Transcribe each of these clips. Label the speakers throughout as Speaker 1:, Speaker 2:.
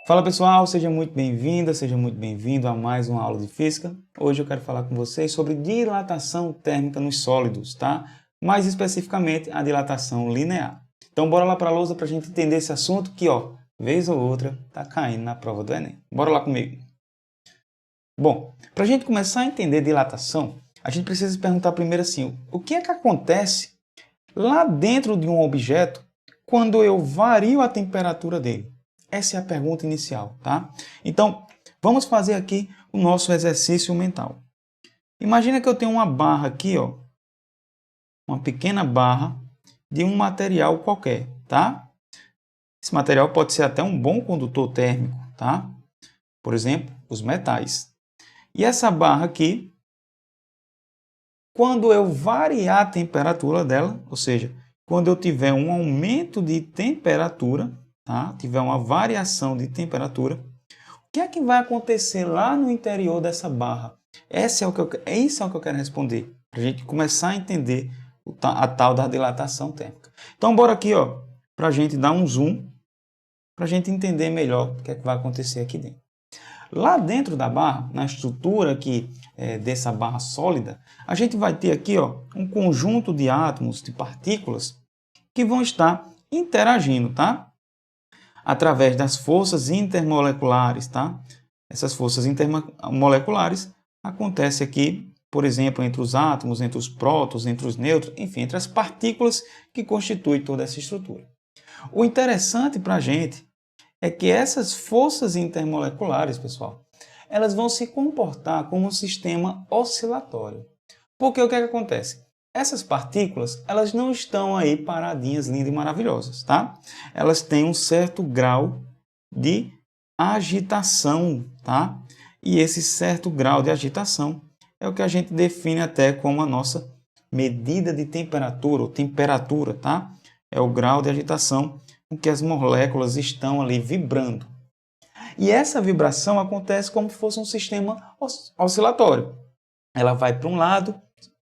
Speaker 1: Fala pessoal, seja muito bem-vinda, seja muito bem-vindo a mais uma aula de física. Hoje eu quero falar com vocês sobre dilatação térmica nos sólidos, tá? Mais especificamente a dilatação linear. Então bora lá para a lousa para a gente entender esse assunto que, vez ou outra, tá caindo na prova do Enem. Bora lá comigo. Bom, para a gente começar a entender dilatação, a gente precisa se perguntar primeiro assim, o que é que acontece lá dentro de um objeto quando eu vario a temperatura dele? Essa é a pergunta inicial, tá? Então, vamos fazer aqui o nosso exercício mental. Imagina que eu tenho uma barra aqui, uma pequena barra de um material qualquer, tá? Esse material pode ser até um bom condutor térmico, tá? Por exemplo, os metais. E essa barra aqui, quando eu variar a temperatura dela, ou seja, quando eu tiver um aumento de temperatura, tá? Tiver uma variação de temperatura, o que é que vai acontecer lá no interior dessa barra? Isso é o que eu quero responder, para a gente começar a entender a tal da dilatação térmica. Então, bora aqui, para a gente dar um zoom, para a gente entender melhor o que é que vai acontecer aqui dentro. Lá dentro da barra, na estrutura aqui dessa barra sólida, a gente vai ter aqui um conjunto de átomos, de partículas, que vão estar interagindo, tá? Através das forças intermoleculares, tá? Essas forças intermoleculares acontecem aqui, por exemplo, entre os átomos, entre os prótons, entre os nêutrons, enfim, entre as partículas que constituem toda essa estrutura. O interessante para a gente é que essas forças intermoleculares, pessoal, elas vão se comportar como um sistema oscilatório. Porque o que é que acontece? Essas partículas, elas não estão aí paradinhas, lindas e maravilhosas, tá? Elas têm um certo grau de agitação, tá? E esse certo grau de agitação é o que a gente define até como a nossa medida de temperatura, ou temperatura, tá? É o grau de agitação com que as moléculas estão ali vibrando. E essa vibração acontece como se fosse um sistema oscilatório. Ela vai para um lado,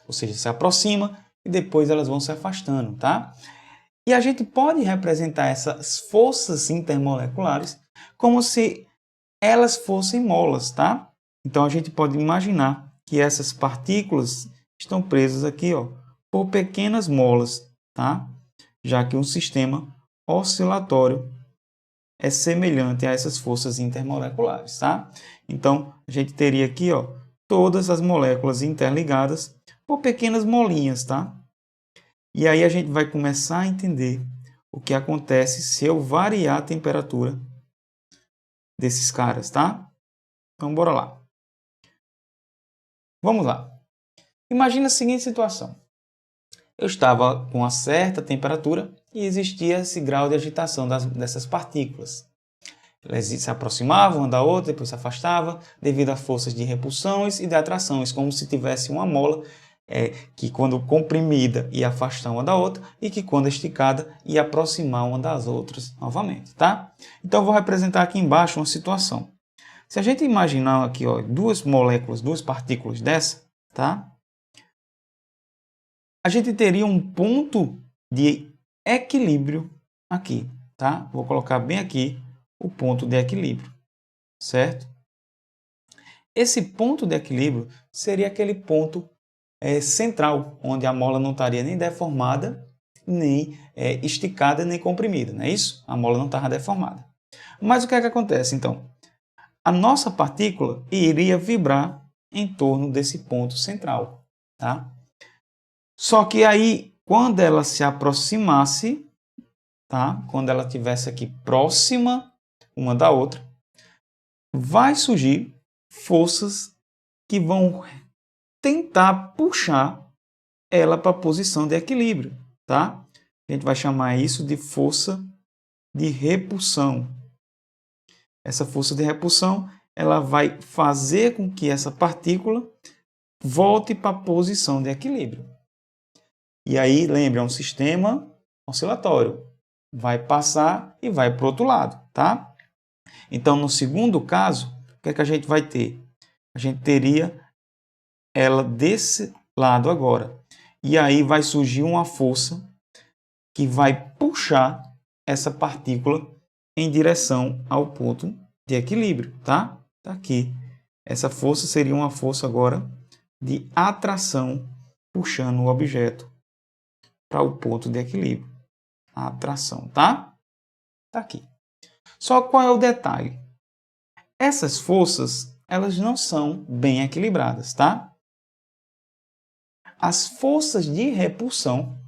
Speaker 1: ou seja, se aproxima, e depois elas vão se afastando, tá? E a gente pode representar essas forças intermoleculares como se elas fossem molas, tá? Então a gente pode imaginar que essas partículas estão presas aqui, por pequenas molas, tá? Já que um sistema oscilatório é semelhante a essas forças intermoleculares, tá? Então a gente teria aqui, todas as moléculas interligadas por pequenas molinhas, tá? E aí a gente vai começar a entender o que acontece se eu variar a temperatura desses caras, tá? Então, bora lá. Vamos lá. Imagina a seguinte situação. Eu estava com uma certa temperatura e existia esse grau de agitação dessas partículas. Elas se aproximavam uma da outra, depois se afastavam, devido a forças de repulsões e de atrações, como se tivesse uma mola que quando comprimida ia afastar uma da outra e que quando esticada ia aproximar uma das outras novamente, tá? Então vou representar aqui embaixo uma situação. Se a gente imaginar aqui, duas moléculas, duas partículas dessa, tá? A gente teria um ponto de equilíbrio aqui, tá? Vou colocar bem aqui o ponto de equilíbrio, certo? Esse ponto de equilíbrio seria aquele ponto central, onde a mola não estaria nem deformada, nem esticada, nem comprimida, não é isso? A mola não estava deformada. Mas o que é que acontece, então? A nossa partícula iria vibrar em torno desse ponto central, tá? Só que aí, quando ela se aproximasse, tá? Quando ela estivesse aqui próxima uma da outra, vai surgir forças que vão tentar puxar ela para a posição de equilíbrio, tá? A gente vai chamar isso de força de repulsão. Essa força de repulsão, ela vai fazer com que essa partícula volte para a posição de equilíbrio. E aí, lembra, é um sistema oscilatório. Vai passar e vai para o outro lado, tá? Então, no segundo caso, o que é que a gente vai ter? A gente teria ela desse lado agora. E aí vai surgir uma força que vai puxar essa partícula em direção ao ponto de equilíbrio, tá? Tá aqui. Essa força seria uma força agora de atração, puxando o objeto para o ponto de equilíbrio. A atração, tá? Tá aqui. Só qual é o detalhe? Essas forças, elas não são bem equilibradas, tá? As forças de repulsão,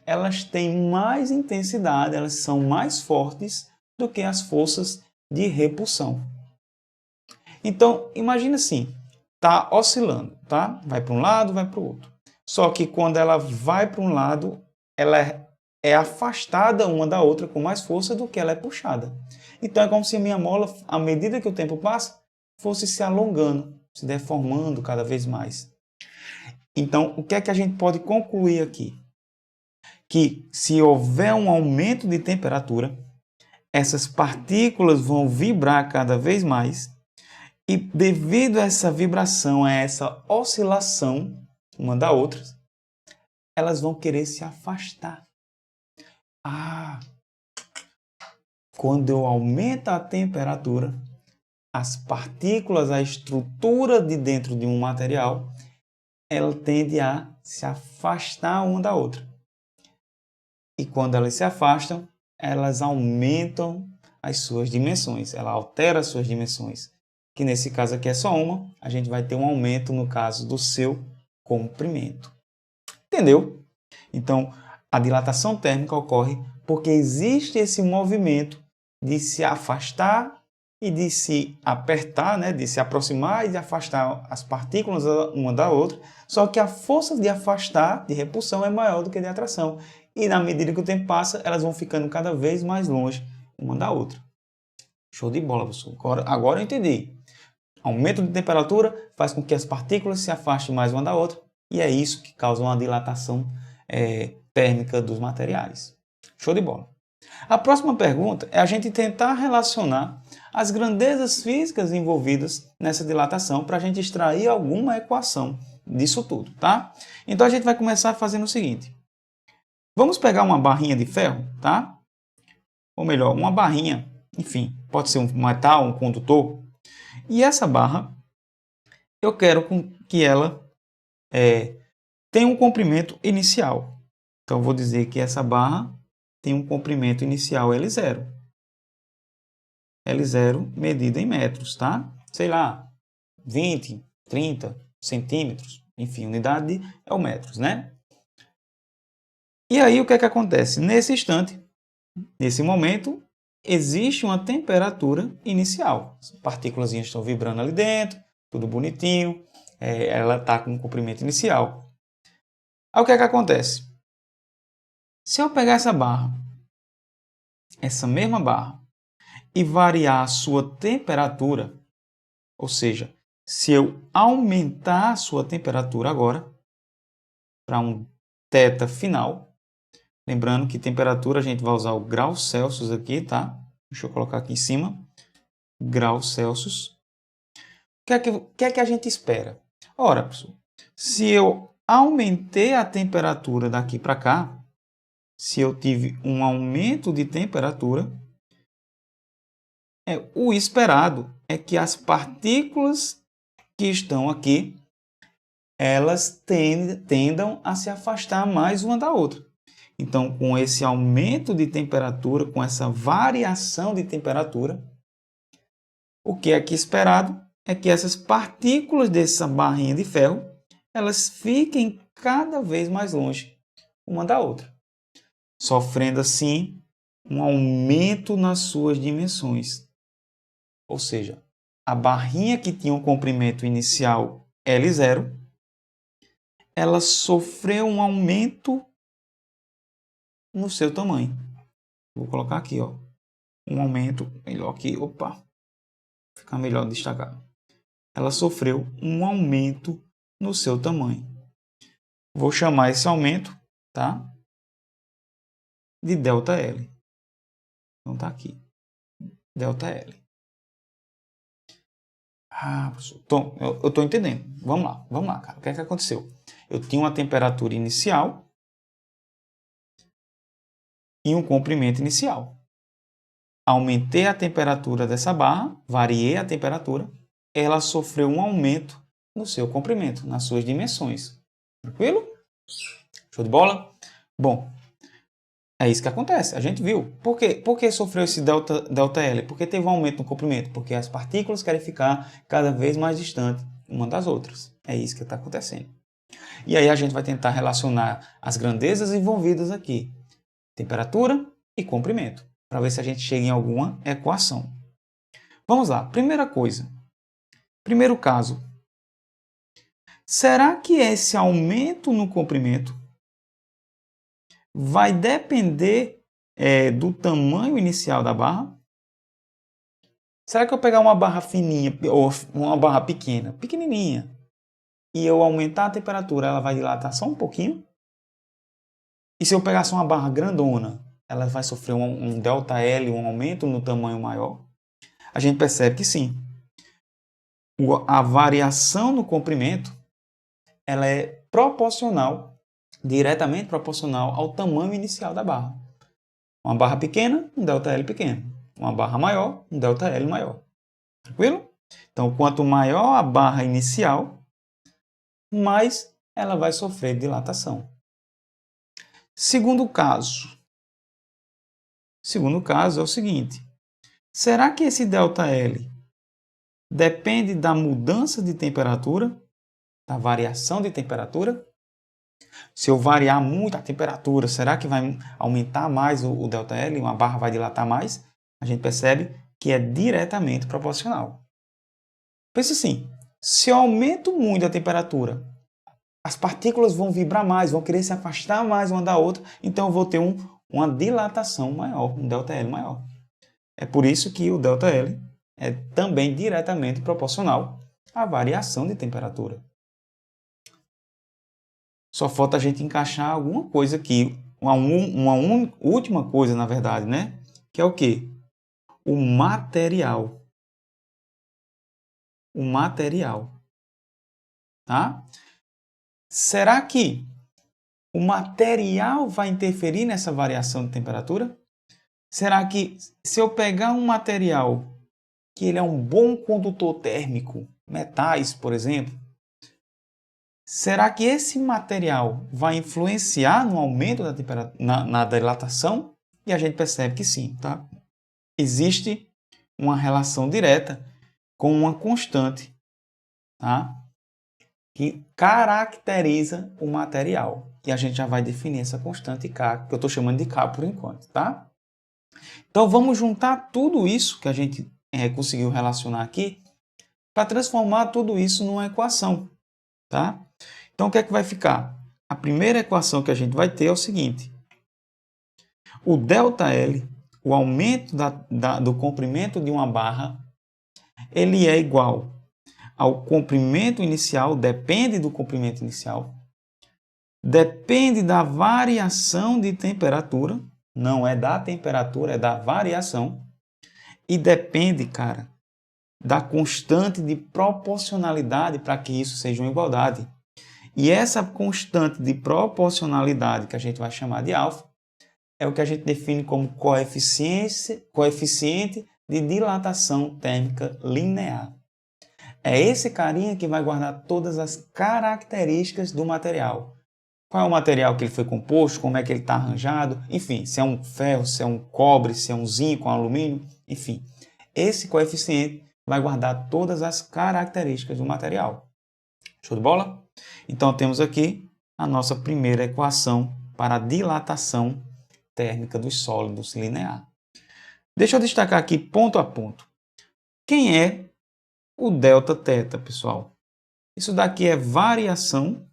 Speaker 1: elas têm mais intensidade, elas são mais fortes do que as forças de repulsão. Então, imagina assim, tá oscilando, tá? Vai para um lado, vai para o outro. Só que quando ela vai para um lado, ela é afastada uma da outra com mais força do que ela é puxada. Então é como se a minha mola, à medida que o tempo passa, fosse se alongando, se deformando cada vez mais. Então, o que é que a gente pode concluir aqui? Que se houver um aumento de temperatura, essas partículas vão vibrar cada vez mais e devido a essa vibração, a essa oscilação uma da outra, elas vão querer se afastar. Quando eu aumento a temperatura, as partículas, a estrutura de dentro de um material, ela tende a se afastar uma da outra. E quando elas se afastam, elas aumentam as suas dimensões, ela altera as suas dimensões. Que nesse caso aqui é só uma, a gente vai ter um aumento no caso do seu comprimento. Entendeu? Então, a dilatação térmica ocorre porque existe esse movimento de se afastar e de se apertar, né? De se aproximar e de afastar as partículas uma da outra, só que a força de afastar, de repulsão, é maior do que de atração. E na medida que o tempo passa, elas vão ficando cada vez mais longe uma da outra. Show de bola, professor. Agora eu entendi. Aumento de temperatura faz com que as partículas se afastem mais uma da outra, e é isso que causa uma dilatação térmica dos materiais. Show de bola. A próxima pergunta é a gente tentar relacionar as grandezas físicas envolvidas nessa dilatação para a gente extrair alguma equação disso tudo, tá? Então a gente vai começar fazendo o seguinte. Vamos pegar uma barrinha de ferro, tá? Ou melhor, uma barrinha, enfim, pode ser um metal, um condutor. E essa barra, eu quero que ela tenha um comprimento inicial. Então, eu vou dizer que essa barra tem um comprimento inicial L0. L0 medida em metros, tá? Sei lá, 20, 30 centímetros. Enfim, unidade é o metros, né? E aí, o que é que acontece? Nesse instante, nesse momento, existe uma temperatura inicial. As partículas estão vibrando ali dentro, tudo bonitinho. Ela está com um comprimento inicial. Aí, o que é que acontece? Se eu pegar essa barra, essa mesma barra, e variar a sua temperatura, ou seja, se eu aumentar a sua temperatura agora para um θ final, lembrando que temperatura a gente vai usar o grau Celsius aqui, tá? Deixa eu colocar aqui em cima, grau Celsius. O que é que a gente espera? Ora, pessoal, se eu aumentei a temperatura daqui para cá, se eu tive um aumento de temperatura, o esperado é que as partículas que estão aqui, elas tendam a se afastar mais uma da outra. Então, com esse aumento de temperatura, com essa variação de temperatura, o que é aqui esperado é que essas partículas dessa barrinha de ferro, elas fiquem cada vez mais longe uma da outra, sofrendo assim um aumento nas suas dimensões. Ou seja, a barrinha que tinha um comprimento inicial L0, ela sofreu um aumento no seu tamanho. Vou colocar aqui, ó, um aumento melhor aqui, opa, fica melhor destacar. Ela sofreu um aumento no seu tamanho. Vou chamar esse aumento, tá, de ΔL. Então tá aqui, ΔL. Professor, eu estou entendendo. Vamos lá, cara. O que é que aconteceu? Eu tinha uma temperatura inicial e um comprimento inicial. aumentei a temperatura dessa barra, variei a temperatura, ela sofreu um aumento no seu comprimento, nas suas dimensões. Tranquilo? Show de bola? Bom, é isso que acontece, a gente viu. Por que sofreu esse delta L? Porque teve um aumento no comprimento, porque as partículas querem ficar cada vez mais distantes uma das outras. É isso que está acontecendo. E aí a gente vai tentar relacionar as grandezas envolvidas aqui, temperatura e comprimento, para ver se a gente chega em alguma equação. Vamos lá, primeira coisa. Primeiro caso. Será que esse aumento no comprimento vai depender do tamanho inicial da barra? Será que eu pegar uma barra fininha ou uma barra pequena, pequenininha, e eu aumentar a temperatura, ela vai dilatar só um pouquinho? E se eu pegar só uma barra grandona, ela vai sofrer um ΔL, um aumento no tamanho maior? A gente percebe que sim. A variação no comprimento ela é proporcional, diretamente proporcional ao tamanho inicial da barra. Uma barra pequena, um ΔL pequeno. Uma barra maior, um ΔL maior. Tranquilo? Então, quanto maior a barra inicial, mais ela vai sofrer dilatação. Segundo caso. Segundo caso é o seguinte. Será que esse ΔL depende da mudança de temperatura, da variação de temperatura? Se eu variar muito a temperatura, será que vai aumentar mais o ΔL? Uma barra vai dilatar mais? A gente percebe que é diretamente proporcional. Pense assim, se eu aumento muito a temperatura, as partículas vão vibrar mais, vão querer se afastar mais uma da outra, então eu vou ter uma dilatação maior, um ΔL maior. É por isso que o ΔL é também diretamente proporcional à variação de temperatura. Só falta a gente encaixar alguma coisa aqui, uma última coisa, na verdade, né? Que é o quê? O material. O material. Tá? Será que o material vai interferir nessa variação de temperatura? Será que se eu pegar um material que ele é um bom condutor térmico, metais, por exemplo, será que esse material vai influenciar no aumento da temperatura, na dilatação? E a gente percebe que sim, tá? Existe uma relação direta com uma constante, tá? Que caracteriza o material. E a gente já vai definir essa constante K, que eu estou chamando de K por enquanto, tá? Então vamos juntar tudo isso que a gente conseguiu relacionar aqui para transformar tudo isso numa equação, tá? Então o que é que vai ficar? A primeira equação que a gente vai ter é o seguinte. O ΔL, o aumento do comprimento de uma barra, ele é igual ao comprimento inicial, depende do comprimento inicial, depende da variação de temperatura, não é da temperatura, é da variação, e depende, cara, da constante de proporcionalidade para que isso seja uma igualdade. E essa constante de proporcionalidade, que a gente vai chamar de alfa, é o que a gente define como coeficiente de dilatação térmica linear. É esse carinha que vai guardar todas as características do material. Qual é o material que ele foi composto, como é que ele está arranjado, enfim, se é um ferro, se é um cobre, se é um zinco, um alumínio, enfim. Esse coeficiente vai guardar todas as características do material. Show de bola? Então temos aqui a nossa primeira equação para a dilatação térmica dos sólidos linear. Deixa eu destacar aqui ponto a ponto. Quem é o Δθ, pessoal? Isso daqui é variação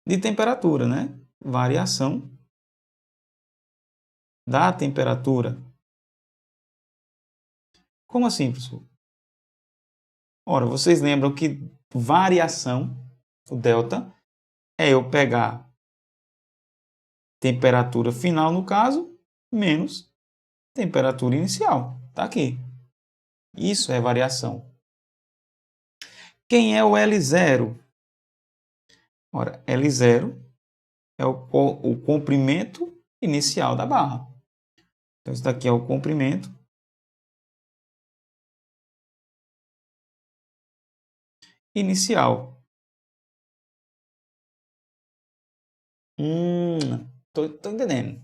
Speaker 1: de temperatura, né? Variação da temperatura. Como assim, professor? Ora, vocês lembram que variação, o delta, é eu pegar temperatura final, no caso, menos temperatura inicial. Está aqui. Isso é variação. Quem é o L0? Ora, L0 é o comprimento inicial da barra. Então, isso daqui é o comprimento inicial. Tô entendendo.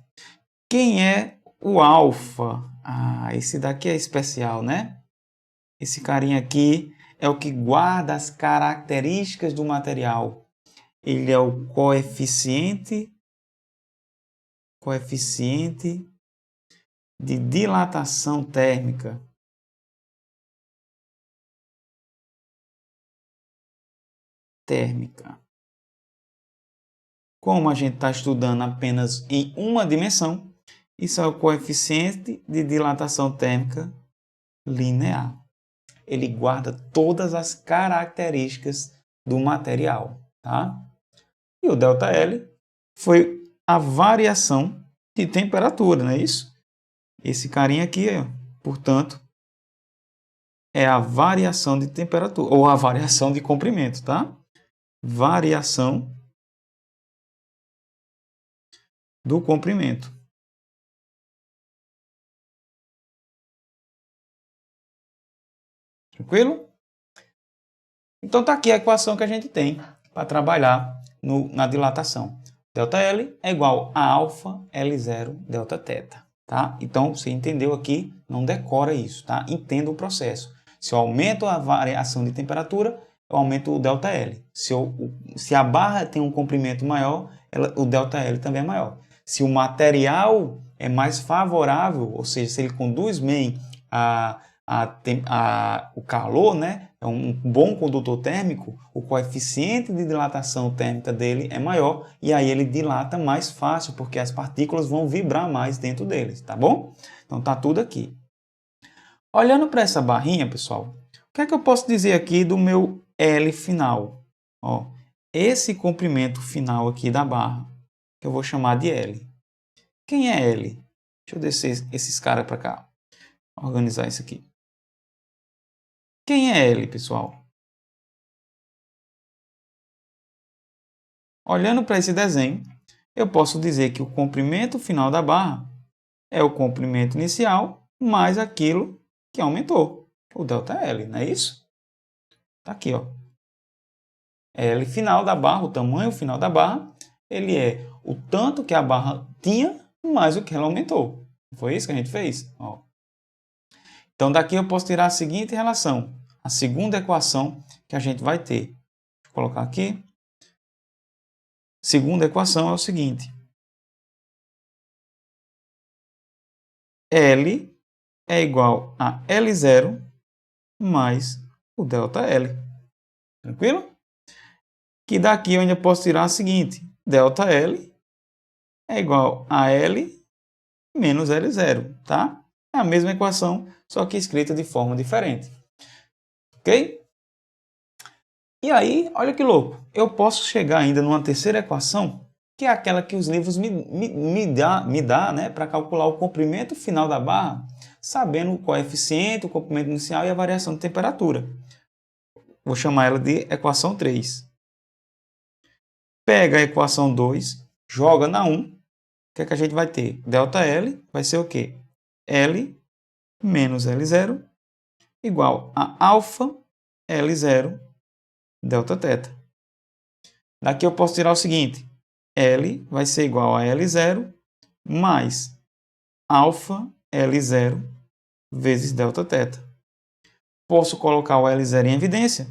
Speaker 1: Quem é o alfa? Ah, esse daqui é especial, né? Esse carinha aqui é o que guarda as características do material. Ele é o coeficiente de dilatação térmica. Como a gente está estudando apenas em uma dimensão, isso é o coeficiente de dilatação térmica linear. Ele guarda todas as características do material, tá? E o ΔL foi a variação de temperatura, não é isso? Esse carinha aqui, portanto, é a variação de temperatura, ou a variação de comprimento, tá? Variação do comprimento. Tranquilo? Então tá aqui a equação que a gente tem para trabalhar na dilatação. ΔL é igual a alfa L0 Δθ, tá? Então você entendeu aqui, não decora isso, tá? Entenda o processo. Se eu aumento a variação de temperatura, eu aumento o ΔL. Se a barra tem um comprimento maior, o ΔL também é maior. Se o material é mais favorável, ou seja, se ele conduz bem o calor, né, é um bom condutor térmico, o coeficiente de dilatação térmica dele é maior e aí ele dilata mais fácil, porque as partículas vão vibrar mais dentro deles, tá bom? Então tá tudo aqui. Olhando para essa barrinha, pessoal, o que é que eu posso dizer aqui do meu L final? Ó, esse comprimento final aqui da barra, que eu vou chamar de L. Quem é L? Deixa eu descer esses caras para cá, organizar isso aqui. Quem é L, pessoal? Olhando para esse desenho, eu posso dizer que o comprimento final da barra é o comprimento inicial mais aquilo que aumentou, o ΔL, não é isso? Está aqui, ó. L final da barra, o tamanho final da barra, ele é o tanto que a barra tinha mais o que ela aumentou. Foi isso que a gente fez? Ó. Então, daqui eu posso tirar a seguinte relação, a segunda equação que a gente vai ter. Vou colocar aqui. Segunda equação é o seguinte. L é igual a L0 mais o ΔL. Tranquilo? Que daqui eu ainda posso tirar a seguinte. ΔL é igual a L menos L0, tá? É a mesma equação, só que escrita de forma diferente. Ok? E aí, olha que louco. Eu posso chegar ainda numa terceira equação, que é aquela que os livros me dá, né, para calcular o comprimento final da barra, sabendo o coeficiente, o comprimento inicial e a variação de temperatura. Vou chamar ela de equação 3. Pega a equação 2, joga na 1. O que é que a gente vai ter? ΔL vai ser o quê? L menos L0 igual a alfa L0 Δθ. Daqui eu posso tirar o seguinte. L vai ser igual a L0 mais alfa L0 vezes Δθ. Posso colocar o L0 em evidência.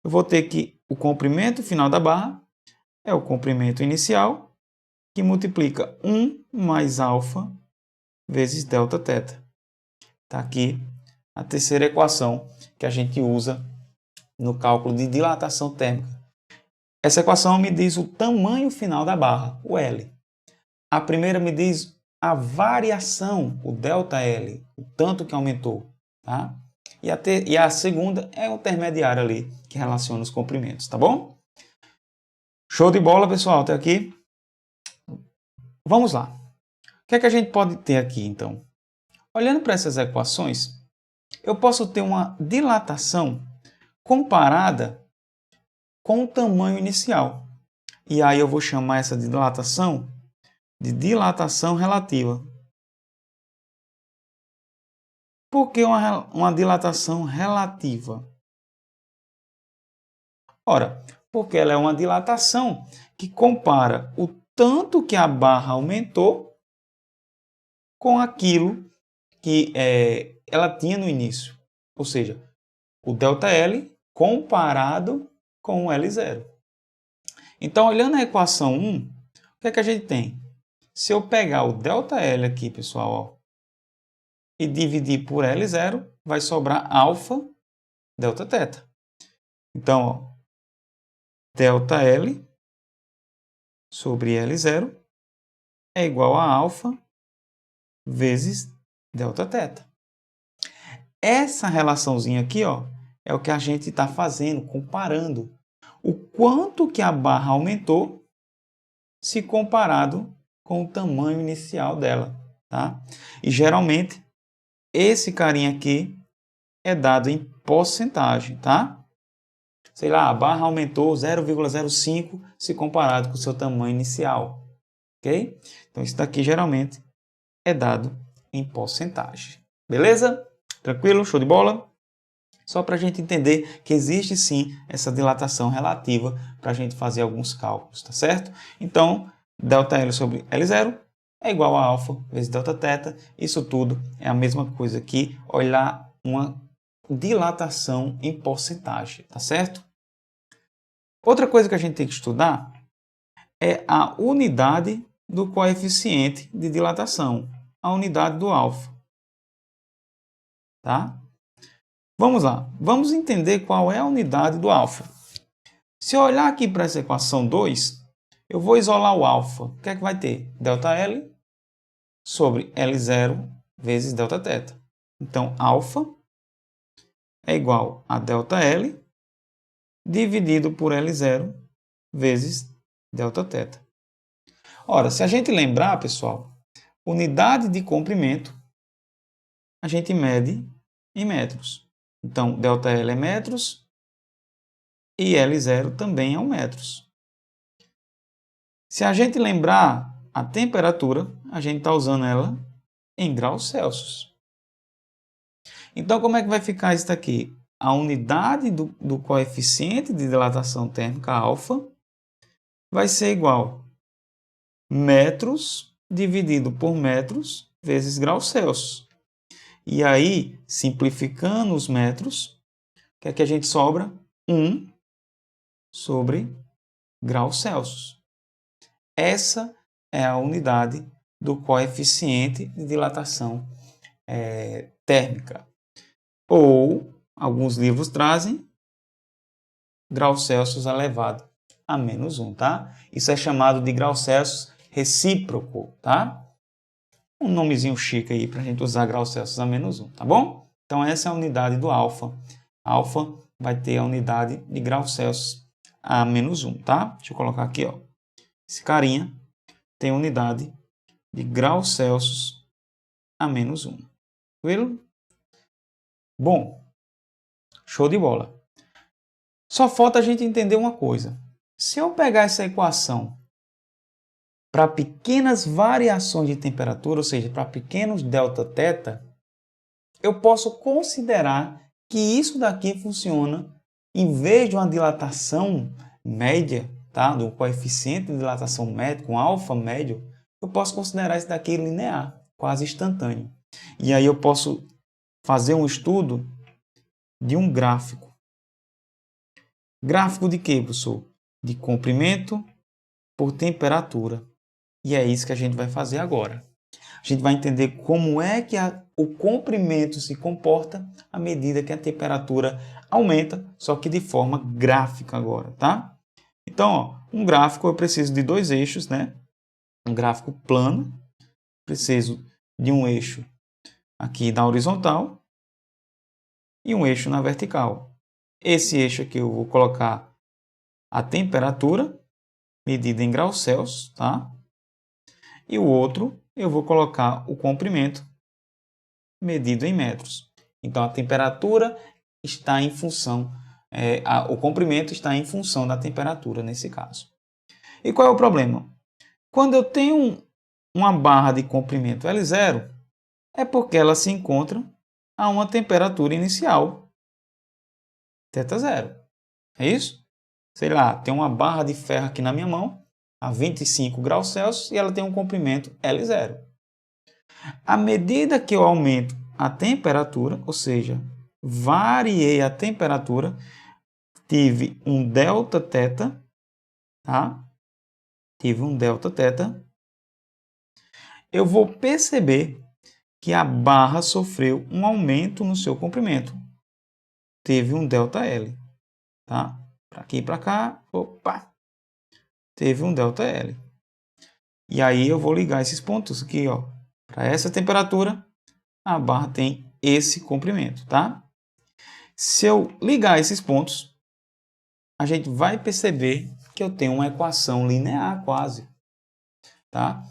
Speaker 1: Eu vou ter que o comprimento final da barra é o comprimento inicial, que multiplica 1 mais alfa vezes Δθ. Está aqui a terceira equação que a gente usa no cálculo de dilatação térmica. Essa equação me diz o tamanho final da barra, o L. A primeira me diz a variação, o ΔL, o tanto que aumentou. Tá? E a segunda é o intermediário ali, que relaciona os comprimentos, tá bom? Show de bola, pessoal, até aqui. Vamos lá. O que é que a gente pode ter aqui, então? Olhando para essas equações, eu posso ter uma dilatação comparada com o tamanho inicial. E aí eu vou chamar essa dilatação de dilatação relativa. Por que uma dilatação relativa? Ora, porque ela é uma dilatação que compara o tanto que a barra aumentou com aquilo que ela tinha no início. Ou seja, o ΔL comparado com o L0. Então, olhando a equação 1, o que é que a gente tem? Se eu pegar o ΔL aqui, pessoal, ó, e dividir por L0, vai sobrar alfa Δθ. Então, ó, ΔL sobre L0 é igual a alfa vezes Δθ. Essa relaçãozinha aqui, ó, é o que a gente está fazendo, comparando o quanto que a barra aumentou se comparado com o tamanho inicial dela, tá? E geralmente esse carinha aqui é dado em porcentagem, tá? Sei lá, a barra aumentou 0,05 se comparado com o seu tamanho inicial, ok? Então isso daqui geralmente é dado em porcentagem, beleza? Tranquilo? Show de bola? Só para a gente entender que existe sim essa dilatação relativa para a gente fazer alguns cálculos, tá certo? Então, ΔL sobre L0 é igual a alfa vezes Δθ. Isso tudo é a mesma coisa que olhar uma dilatação em porcentagem, tá certo? Outra coisa que a gente tem que estudar é a unidade do coeficiente de dilatação, a unidade do alfa, tá? Vamos lá, vamos entender qual é a unidade do alfa. Se eu olhar aqui para essa equação 2, eu vou isolar o alfa. O que é que vai ter? ΔL sobre L0 vezes Δθ. Então, alfa é igual a ΔL dividido por L0 vezes Δθ. Ora, se a gente lembrar, pessoal, unidade de comprimento, a gente mede em metros. Então, ΔL é metros e L0 também é metros. Se a gente lembrar a temperatura, a gente está usando ela em graus Celsius. Então, como é que vai ficar isso daqui? A unidade do coeficiente de dilatação térmica alfa vai ser igual a metros dividido por metros vezes graus Celsius. E aí, simplificando os metros, o que é que a gente sobra? 1 sobre graus Celsius. Essa é a unidade do coeficiente de dilatação térmica. Ou, alguns livros trazem, graus Celsius elevado a menos 1, tá? Isso é chamado de graus Celsius recíproco, tá? Um nomezinho chique aí para a gente usar graus Celsius a menos 1, tá bom? Então, essa é a unidade do alfa. Alfa vai ter a unidade de graus Celsius a menos 1, tá? Deixa eu colocar aqui, ó. Esse carinha tem unidade de graus Celsius a menos 1. Tranquilo? Bom, show de bola. Só falta a gente entender uma coisa. Se eu pegar essa equação para pequenas variações de temperatura, ou seja, para pequenos Δθ, eu posso considerar que isso daqui funciona, em vez de uma dilatação média, tá? Do coeficiente de dilatação médio, com alfa médio, eu posso considerar isso daqui linear, quase instantâneo. E aí eu posso fazer um estudo de um gráfico. Gráfico de quê, professor? De comprimento por temperatura. E é isso que a gente vai fazer agora. A gente vai entender como é que o comprimento se comporta à medida que a temperatura aumenta, só que de forma gráfica agora, tá? Então, ó, um gráfico eu preciso de dois eixos, né? Um gráfico plano, preciso de um eixo aqui na horizontal e um eixo na vertical. Esse eixo aqui eu vou colocar a temperatura medida em graus Celsius, tá? E o outro eu vou colocar o comprimento medido em metros. Então, a temperatura está em função, o comprimento está em função da temperatura nesse caso. E qual é o problema? Quando eu tenho uma barra de comprimento L0, é porque ela se encontra a uma temperatura inicial, θ0. É isso? Sei lá, tem uma barra de ferro aqui na minha mão, a 25 graus Celsius, e ela tem um comprimento L0. À medida que eu aumento a temperatura, ou seja, variei a temperatura, tive um Δθ, tá? Tive um Δθ. Eu vou perceber que a barra sofreu um aumento no seu comprimento. Teve um ΔL, tá? Para aqui e para cá, opa, teve um ΔL. E aí eu vou ligar esses pontos aqui, ó. Para essa temperatura, a barra tem esse comprimento, tá? Se eu ligar esses pontos, a gente vai perceber que eu tenho uma equação linear quase, tá?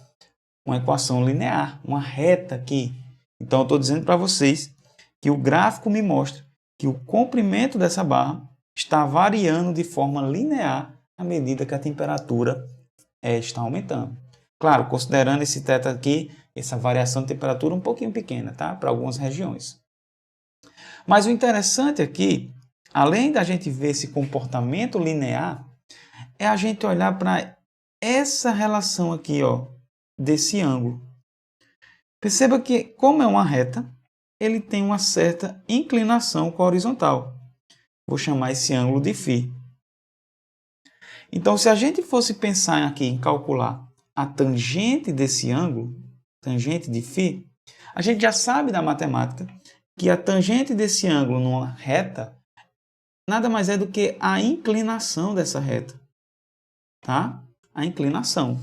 Speaker 1: Uma equação linear, uma reta aqui. Então, eu estou dizendo para vocês que o gráfico me mostra que o comprimento dessa barra está variando de forma linear à medida que a temperatura está aumentando. Claro, considerando esse θ aqui, essa variação de temperatura um pouquinho pequena, tá? Para algumas regiões. Mas o interessante aqui, além da gente ver esse comportamento linear, é a gente olhar para essa relação aqui, ó, desse ângulo. Perceba que, como é uma reta, ele tem uma certa inclinação com a horizontal. Vou chamar esse ângulo de φ. Então, se a gente fosse pensar aqui em calcular a tangente desse ângulo, tangente de φ, a gente já sabe da matemática que a tangente desse ângulo numa reta nada mais é do que a inclinação dessa reta, tá? A inclinação.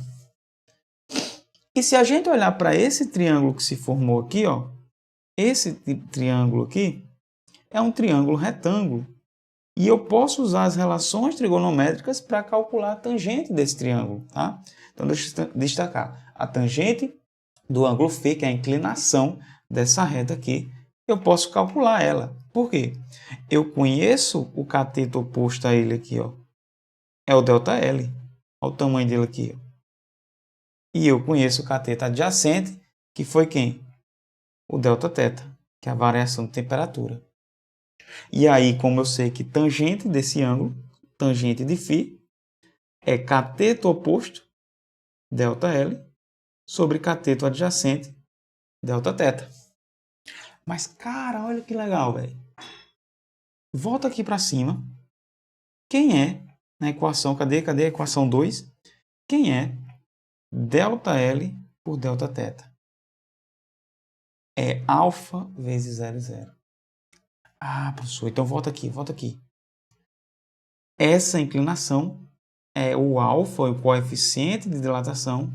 Speaker 1: E se a gente olhar para esse triângulo que se formou aqui, ó, esse triângulo aqui é um triângulo retângulo. E eu posso usar as relações trigonométricas para calcular a tangente desse triângulo, tá? Então, deixa eu destacar. A tangente do ângulo φ, que é a inclinação dessa reta aqui, eu posso calcular ela. Por quê? Eu conheço o cateto oposto a ele aqui, ó. É o ΔL. Olha o tamanho dele aqui, ó. E eu conheço o cateto adjacente, que foi quem? O Δθ, que é a variação de temperatura. E aí, como eu sei que tangente desse ângulo, tangente de φ, é cateto oposto, ΔL, sobre cateto adjacente, Δθ. Mas, cara, olha que legal, velho. Volta aqui para cima. Quem é, na equação, cadê a equação 2? Quem é ΔL por Δθ? É alfa vezes L0. Ah, professor, então volta aqui. Essa inclinação é o alfa, o coeficiente de dilatação,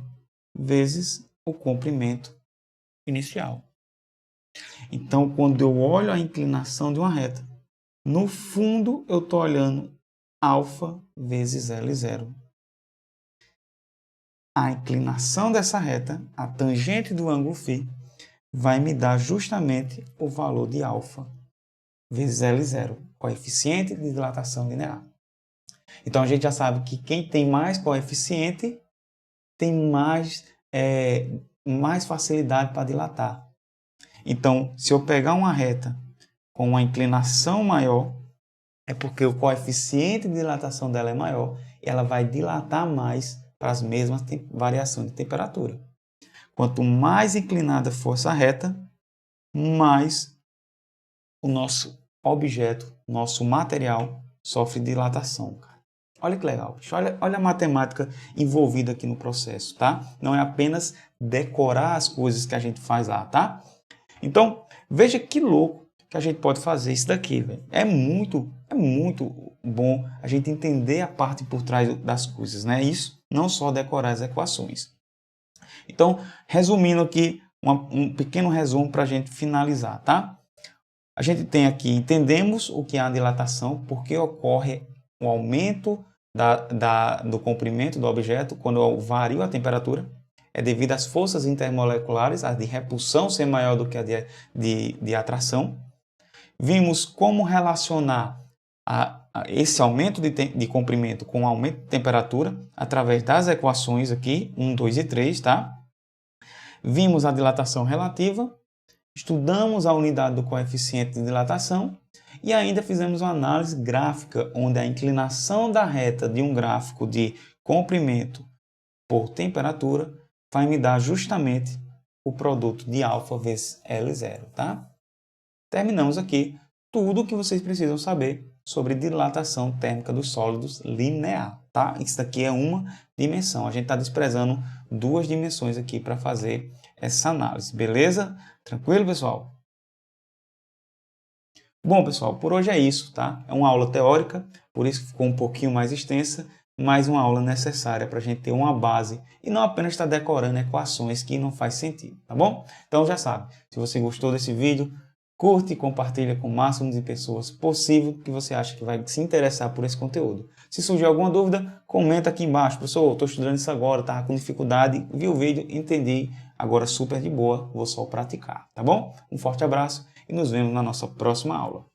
Speaker 1: vezes o comprimento inicial. Então, quando eu olho a inclinação de uma reta, no fundo eu estou olhando alfa vezes L0. A inclinação dessa reta, a tangente do ângulo φ, vai me dar justamente o valor de alfa vezes L0, coeficiente de dilatação linear. Então, a gente já sabe que quem tem mais coeficiente tem mais facilidade para dilatar. Então, se eu pegar uma reta com uma inclinação maior, é porque o coeficiente de dilatação dela é maior e ela vai dilatar mais para as mesmas variações de temperatura. Quanto mais inclinada for essa reta, mais o nosso objeto, nosso material, sofre dilatação. Cara. Olha que legal. Olha a matemática envolvida aqui no processo, tá? Não é apenas decorar as coisas que a gente faz lá, tá? Então, veja que louco que a gente pode fazer isso daqui, velho. É muito bom a gente entender a parte por trás das coisas, né? Isso, não só decorar as equações. Então, resumindo aqui, um pequeno resumo para a gente finalizar, tá? A gente tem aqui, entendemos o que é a dilatação, porque ocorre o aumento do comprimento do objeto quando eu vario a temperatura. É devido às forças intermoleculares, a de repulsão ser maior do que a de atração. Vimos como relacionar esse aumento de comprimento com o aumento de temperatura através das equações aqui, 1, 2 e 3, tá? Vimos a dilatação relativa. estudamos a unidade do coeficiente de dilatação e ainda fizemos uma análise gráfica, onde a inclinação da reta de um gráfico de comprimento por temperatura vai me dar justamente o produto de alfa vezes L0, tá? Terminamos aqui tudo o que vocês precisam saber sobre dilatação térmica dos sólidos linear, tá? Isso daqui é uma dimensão. A gente está desprezando duas dimensões aqui para fazer essa análise, beleza? Tranquilo, pessoal? Bom, pessoal, por hoje é isso, tá? É uma aula teórica, por isso ficou um pouquinho mais extensa, mas uma aula necessária para a gente ter uma base e não apenas estar decorando equações que não faz sentido, tá bom? Então já sabe, se você gostou desse vídeo, curte e compartilha com o máximo de pessoas possível que você acha que vai se interessar por esse conteúdo. Se surgir alguma dúvida, comenta aqui embaixo. Professor, estou estudando isso agora, estava com dificuldade, vi o vídeo, entendi, agora super de boa, vou só praticar, tá bom? Um forte abraço e nos vemos na nossa próxima aula.